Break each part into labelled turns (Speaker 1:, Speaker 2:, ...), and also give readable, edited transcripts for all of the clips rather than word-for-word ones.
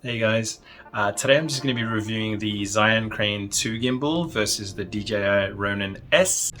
Speaker 1: Hey guys, today I'm just going to be reviewing the Zion Crane 2 gimbal versus the DJI Ronin S.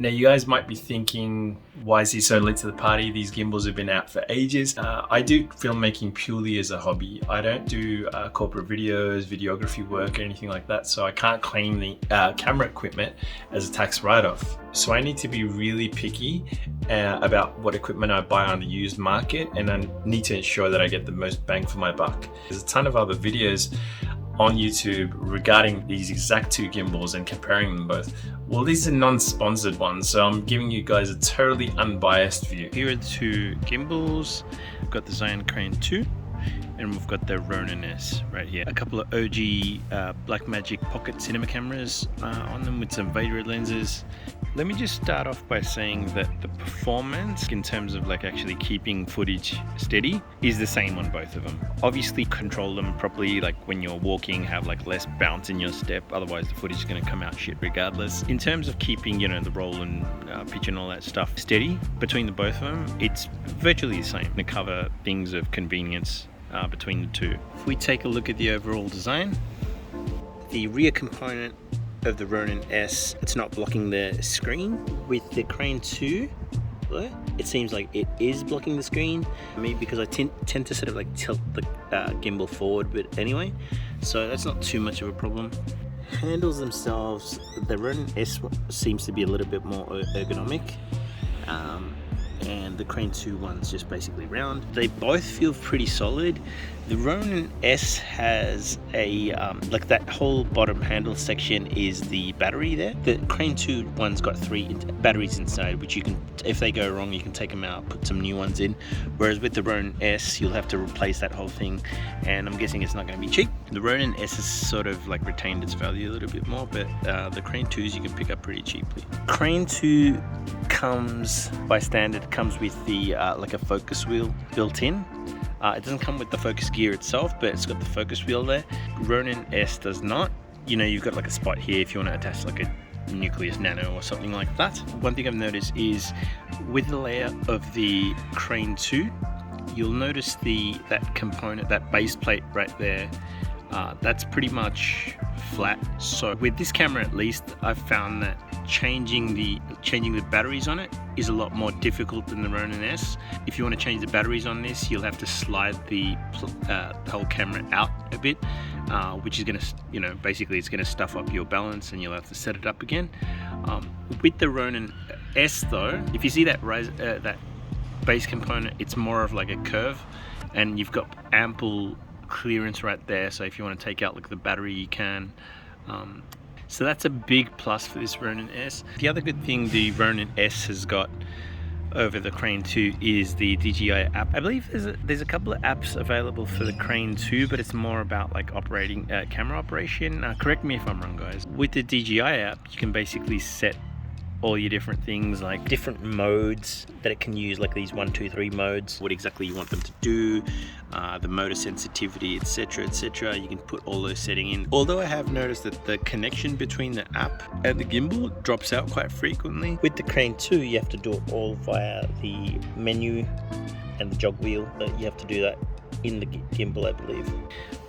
Speaker 1: Now you guys might be thinking, why is he so late to the party? These gimbals have been out for ages. I do filmmaking purely as a hobby. I don't do corporate videos, videography work or anything like that, so I can't claim the camera equipment as a tax write-off. So I need to be really picky about what equipment I buy on the used market, and I need to ensure that I get the most bang for my buck. There's a ton of other videos on YouTube regarding these exact two gimbals and comparing them both. Well, these are non-sponsored ones, so I'm giving you guys a totally unbiased view. Here are the two gimbals. We've got the Zion Crane 2 and we've got the Ronin S right here. A couple of OG Blackmagic pocket cinema cameras on them with some Vader lenses. Let me just start off by saying that the performance in terms of like actually keeping footage steady is the same on both of them. Obviously control them properly, like when you're walking, have like less bounce in your step, otherwise the footage is going to come out shit regardless. In terms of keeping, you know, the roll and pitch and all that stuff steady between the both of them, it's virtually the same to cover things of convenience between the two. If we take a look at the overall design, the rear component of the Ronin S, it's not blocking the screen. With the Crane 2, it seems like it is blocking the screen. Maybe because I tend to sort of like tilt the gimbal forward, but anyway, so that's not too much of a problem. Handles themselves, the Ronin S seems to be a little bit more ergonomic. And the Crane 2 one's just basically round. They both feel pretty solid. The Ronin S has a, like that whole bottom handle section is the battery there. The Crane 2 one's got 3 batteries inside, which you can, if they go wrong, you can take them out, put some new ones in. Whereas with the Ronin S, you'll have to replace that whole thing, and I'm guessing it's not going to be cheap. The Ronin S has sort of like retained its value a little bit more, but the Crane 2s you can pick up pretty cheaply. Crane 2 comes by standard, comes with the like a focus wheel built in. It doesn't come with the focus gear itself, but it's got the focus wheel there. Ronin S does not. You know, you've got like a spot here if you want to attach like a Nucleus Nano or something like that. One thing I've noticed is with the layout of the Crane 2, you'll notice that component, that base plate right there, that's pretty much flat. So with this camera at least, I've found that changing the batteries on it is a lot more difficult than the Ronin S. If you want to change the batteries on this, you'll have to slide the whole camera out a bit, which is going to, you know, basically it's going to stuff up your balance and you'll have to set it up again. With the Ronin S though, if you see that that base component, it's more of like a curve, and you've got ample clearance right there, so if you want to take out like the battery you can. So that's a big plus for this Ronin S. The other good thing the Ronin S has got over the Crane 2 is the DJI app. I believe there's a couple of apps available for the Crane 2, but it's more about like operating camera operation. Correct me if I'm wrong, guys. With the DJI app, you can basically set all your different things, like different modes that it can use, like these 1, 2, 3 modes, what exactly you want them to do, the motor sensitivity, etc, etc. You can put all those settings in. Although I have noticed that the connection between the app and the gimbal drops out quite frequently. With the Crane 2, you have to do it all via the menu and the jog wheel, but you have to do that in the gimbal, I believe.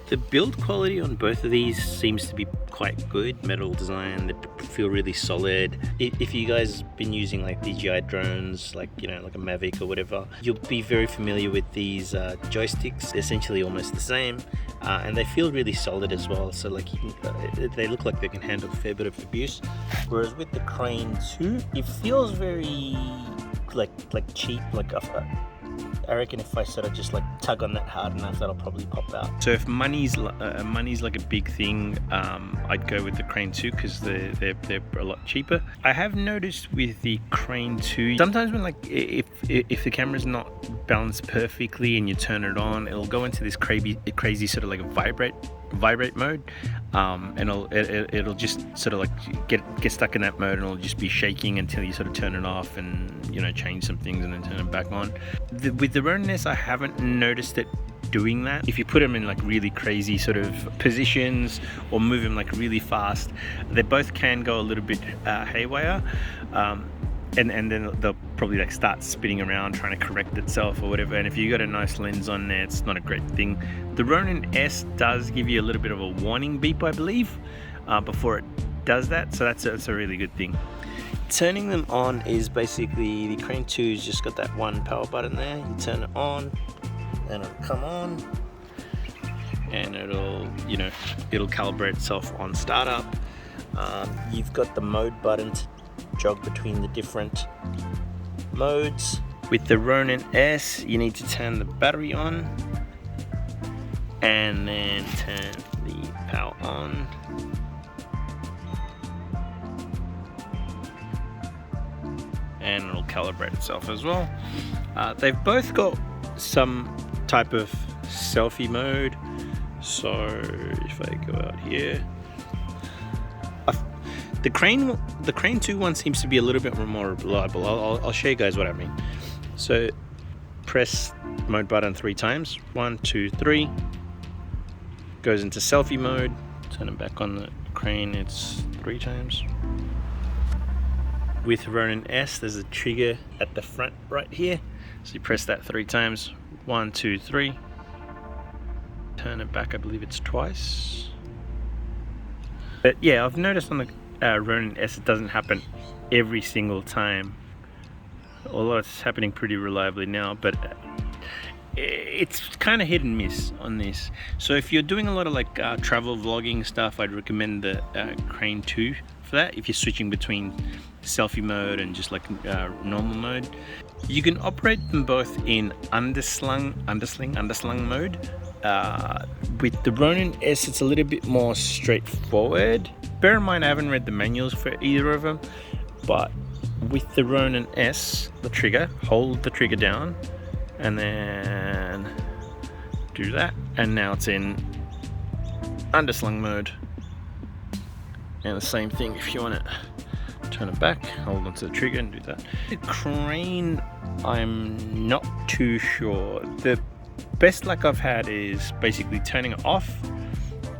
Speaker 1: The build quality on both of these seems to be quite good. Metal design, they feel really solid. If you guys have been using like DJI drones, like, you know, like a Mavic or whatever, you'll be very familiar with these joysticks. They're essentially almost the same, and they feel really solid as well. So like they look like they can handle a fair bit of abuse. Whereas with the Crane 2, it feels very like cheap, like I reckon if I sort of just like tug on that hard enough, that'll probably pop out. So if money's like a big thing, I'd go with the Crane 2 because they're a lot cheaper. I have noticed with the Crane 2, sometimes when like if the camera's not balanced perfectly and you turn it on, it'll go into this crazy sort of like a vibrate mode, and it'll just sort of like get stuck in that mode, and it'll just be shaking until you sort of turn it off and, you know, change some things and then turn it back on. With the Ronin S, I haven't noticed it doing that. If you put them in like really crazy sort of positions or move them like really fast, they both can go a little bit haywire. and then they'll probably like start spinning around trying to correct itself or whatever. And if you got a nice lens on there, it's not a great thing. The Ronin S does give you a little bit of a warning beep, I believe, before it does that, so that's a really good thing. Turning them on is basically, the Crane 2's just got that one power button there. You turn it on and it'll come on, and it'll calibrate itself on startup. You've got the mode button to jog between the different modes. With the Ronin S, you need to turn the battery on and then turn the power on. And it'll calibrate itself as well. They've both got some type of selfie mode. So if I go out here, the Crane 2 one seems to be a little bit more reliable. I'll show you guys what I mean. So press mode button 3 times. 1, 2, 3. Goes into selfie mode. Turn it back on the Crane, it's 3 times. With Ronin S, there's a trigger at the front right here. So you press that 3 times. 1, 2, 3. Turn it back, I believe it's twice. But yeah, I've noticed on the Ronin S, it doesn't happen every single time, although it's happening pretty reliably now, but it's kind of hit and miss on this. So if you're doing a lot of like travel vlogging stuff, I'd recommend the Crane 2 for that. If you're switching between selfie mode and just like normal mode, you can operate them both in underslung mode. With the Ronin S, it's a little bit more straightforward. Bear in mind, I haven't read the manuals for either of them, but with the Ronin S, the trigger, hold the trigger down and then do that, and now it's in underslung mode. And the same thing if you want to turn it back, hold onto the trigger and do that. The Crane, I'm not too sure. The best luck I've had is basically turning it off,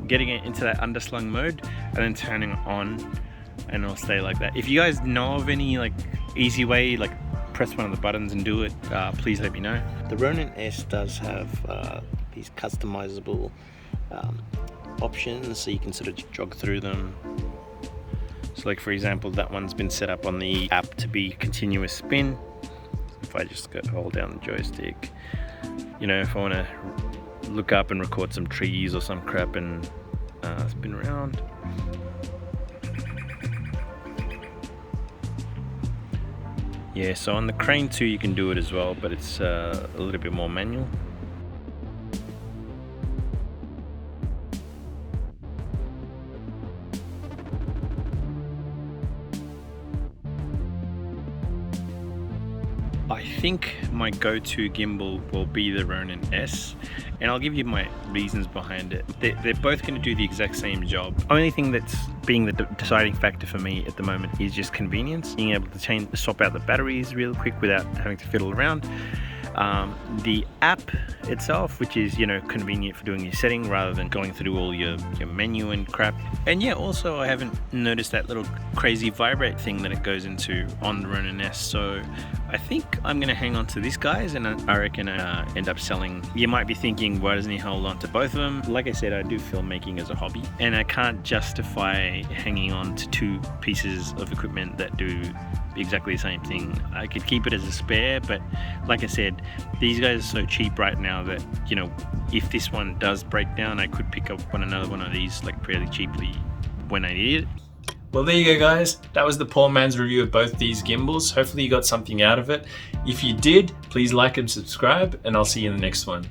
Speaker 1: getting it into that underslung mode, and then turning it on, and it'll stay like that. If you guys know of any like easy way, like press one of the buttons and do it, please let me know. The Ronin S does have these customizable options, so you can sort of jog through them. So like for example, that one's been set up on the app to be continuous spin. If I just hold down the joystick, you know, if I want to look up and record some trees or some crap and spin around. Yeah, so on the Crane 2 you can do it as well, but it's a little bit more manual. I think my go-to gimbal will be the Ronin S, and I'll give you my reasons behind it. They're both going to do the exact same job. Only thing that's being the deciding factor for me at the moment is just convenience, being able to swap out the batteries real quick without having to fiddle around. The app itself, which is, you know, convenient for doing your setting rather than going through all your menu and crap. And yeah, also I haven't noticed that little crazy vibrate thing that it goes into on the Ronin S, so I think I'm gonna hang on to this, guys, and I reckon end up selling. You might be thinking, why doesn't he hold on to both of them? Like I said, I do filmmaking as a hobby, and I can't justify hanging on to 2 pieces of equipment that do exactly the same thing. I could keep it as a spare, but like I said, these guys are so cheap right now that, you know, if this one does break down, I could pick up another one of these like fairly cheaply when I need it.
Speaker 2: Well, there you go, guys. That was the poor man's review of both these gimbals. Hopefully you got something out of it. If you did, please like and subscribe, and I'll see you in the next one.